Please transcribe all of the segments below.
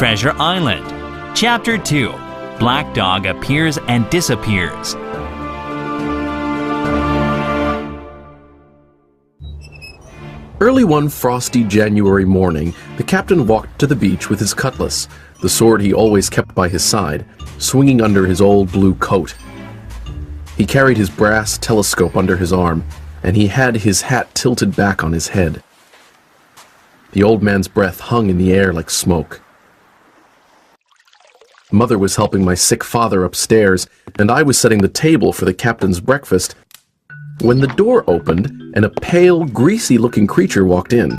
Treasure Island. Chapter 2. Black Dog Appears and Disappears. Early one frosty January morning, the captain walked to the beach with his cutlass, the sword he always kept by his side, swinging under his old blue coat. He carried his brass telescope under his arm, and he had his hat tilted back on his head. The old man's breath hung in the air like smoke. Mother was helping my sick father upstairs, and I was setting the table for the captain's breakfast, when the door opened and a pale, greasy-looking creature walked in.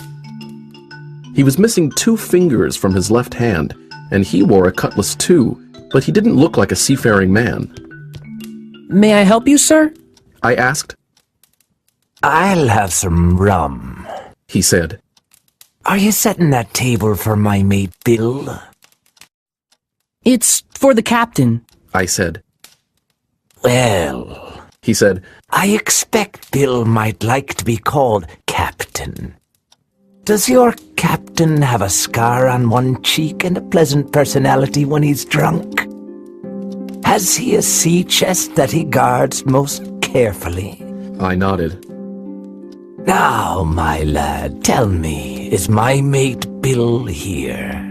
He was missing 2 fingers from his left hand, and he wore a cutlass too, but he didn't look like a seafaring man. "May I help you, sir?" I asked. "I'll have some rum," he said. "Are you setting that table for my mate Bill?" "It's for the captain," I said. "Well," he said, "I expect Bill might like to be called Captain. Does your captain have a scar on one cheek and a pleasant personality when he's drunk? Has he a sea chest that he guards most carefully?" I nodded. "Now, my lad, tell me, is my mate Bill here?"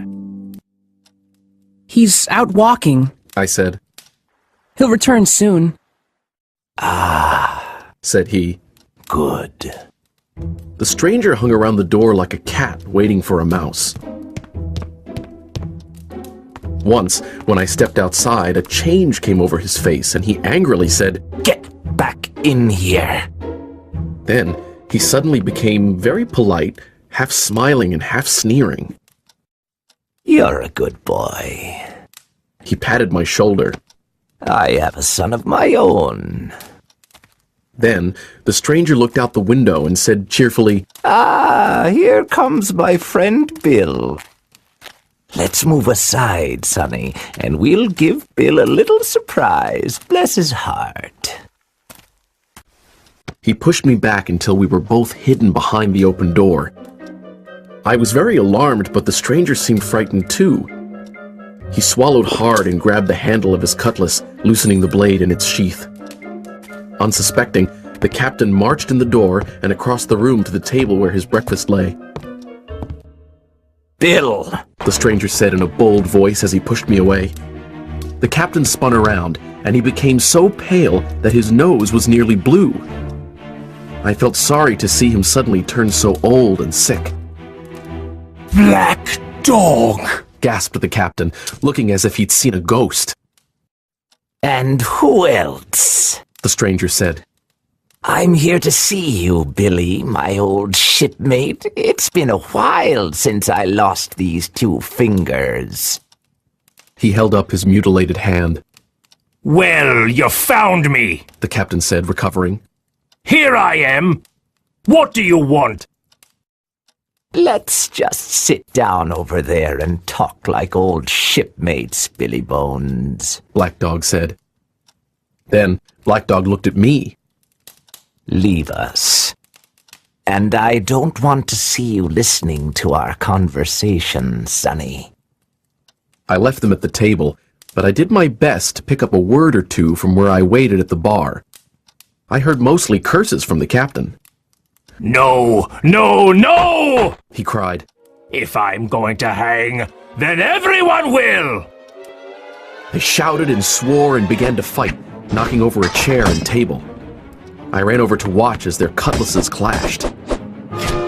"He's out walking," I said. "He'll return soon." "Ah," said he. "Good." The stranger hung around the door like a cat waiting for a mouse. Once, when I stepped outside, a change came over his face, and he angrily said, "Get back in here." Then, he suddenly became very polite, half smiling and half sneering. "You're a good boy." He patted my shoulder. "I have a son of my own." Then, the stranger looked out the window and said cheerfully, "Ah, here comes my friend Bill. Let's move aside, sonny, and we'll give Bill a little surprise, bless his heart." He pushed me back until we were both hidden behind the open door. I was very alarmed, but the stranger seemed frightened too. He swallowed hard and grabbed the handle of his cutlass, loosening the blade in its sheath. Unsuspecting, the captain marched in the door and across the room to the table where his breakfast lay. "Bill," the stranger said in a bold voice as he pushed me away. The captain spun around, and he became so pale that his nose was nearly blue. I felt sorry to see him suddenly turn so old and sick. "Black Dog," gasped the captain, looking as if he'd seen a ghost. "And who else?" the stranger said. "I'm here to see you, Billy, my old shipmate. It's been a while since I lost these 2 fingers." He held up his mutilated hand. "Well, you found me," the captain said, recovering. "Here I am. What do you want?" "Let's just sit down over there and talk like old shipmates, Billy Bones," Black Dog said. Then Black Dog looked at me. "Leave us. And I don't want to see you listening to our conversation, sonny." I left them at the table, but I did my best to pick up a word or two from where I waited at the bar. I heard mostly curses from the captain. "No, no, no!" he cried. "If I'm going to hang, then everyone will!" They shouted and swore and began to fight, knocking over a chair and table. I ran over to watch as their cutlasses clashed.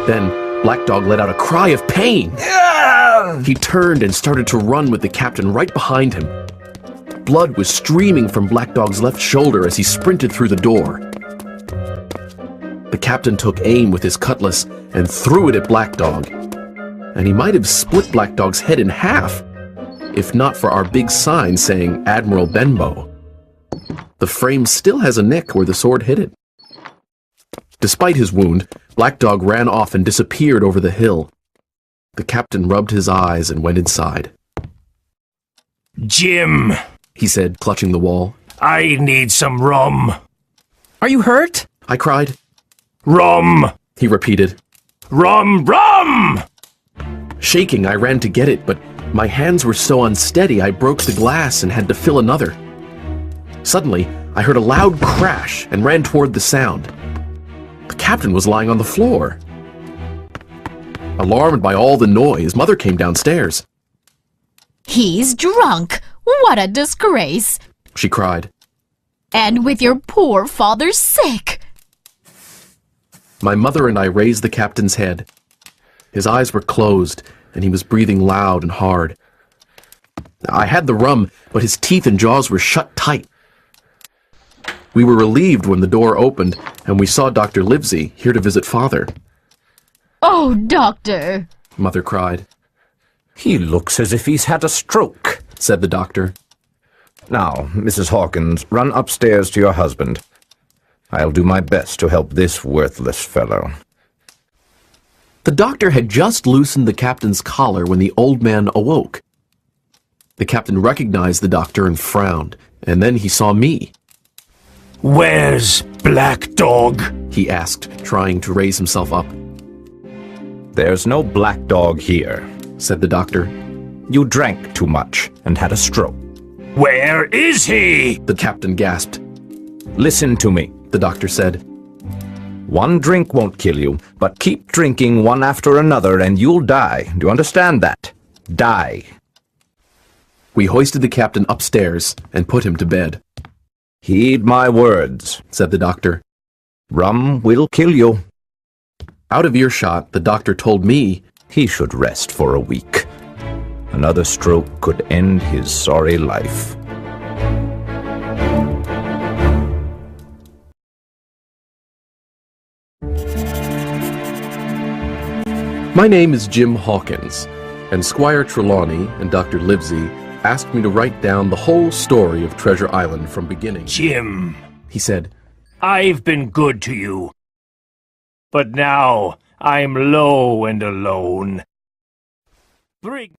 Then Black Dog let out a cry of pain. He turned and started to run with the captain right behind him. Blood was streaming from Black Dog's left shoulder as he sprinted through the door. The captain took aim with his cutlass and threw it at Black Dog, and he might have split Black Dog's head in half, if not for our big sign saying Admiral Benbow. The frame still has a nick where the sword hit it. Despite his wound, Black Dog ran off and disappeared over the hill. The captain rubbed his eyes and went inside. "Jim," he said, clutching the wall. "I need some rum." "Are you hurt?" I cried. "Rum," he repeated. "Rum, rum!" Shaking, I ran to get it, but My hands were so unsteady I broke the glass and had to fill another. Suddenly, I heard a loud crash and ran toward the sound. The captain was lying on the floor. Alarmed by all the noise, Mother came downstairs. "He's drunk! What a disgrace!" She cried. "And with your poor father sick!" My mother and I raised the captain's head. His eyes were closed, and he was breathing loud and hard. I had the rum, but his teeth and jaws were shut tight. We were relieved when the door opened, and we saw Dr. Livesey here to visit Father. "Oh, Doctor!" Mother cried. He looks as if he's had a stroke, said the doctor. Now, Mrs. Hawkins, run upstairs to your husband. I'll do my best to help this worthless fellow. The doctor had just loosened the captain's collar when the old man awoke. The captain recognized the doctor and frowned, and then he saw me. Where's Black Dog? He asked, trying to raise himself up. There's no black dog here, said the doctor. You drank too much and had a stroke. Where is he? The captain gasped. Listen to me, the doctor said. One drink won't kill you, but keep drinking one after another and you'll die. Do you understand that? Die. We hoisted the captain upstairs and put him to bed. Heed my words, said the doctor. Rum will kill you. Out of earshot, the doctor told me he should rest for a week. Another stroke could end his sorry life. My name is Jim Hawkins, and Squire Trelawney and Dr. Livesey asked me to write down the whole story of Treasure Island from beginning. Jim, he said, I've been good to you. But now I'm low and alone. Bring